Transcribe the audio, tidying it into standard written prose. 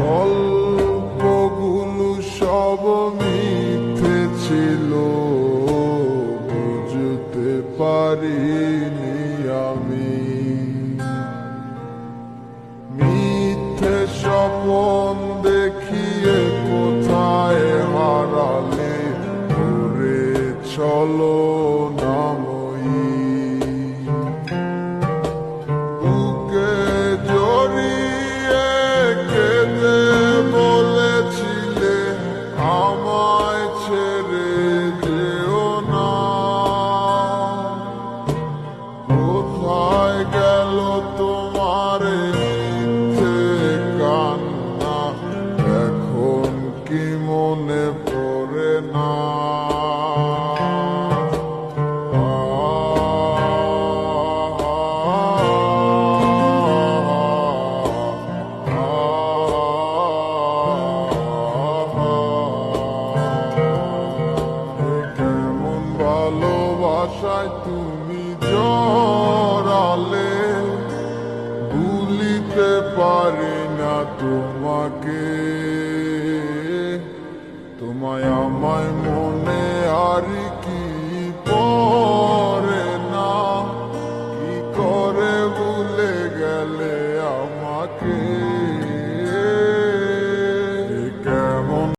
গল্পগুলো সব মিথ্যে ছিল, বুঝতে পারিনি আমি। মিথ্যে স্বপন দেখিয়ে কোথায় হারালে ঘুরে চলো নাময়ী। বুকে জড়িয়ে কেঁদে বলেছিলে আমায় ছেড়ে যেও না। কোথায় গেল তোমার মিথ্যে কান্না, এখন কি মনে পড়ে না? কেমন ভালোবাসায় তুমি জড়ালে, ভুলিতে পারি না তোমাকে। তোমায় আমায় মনে আর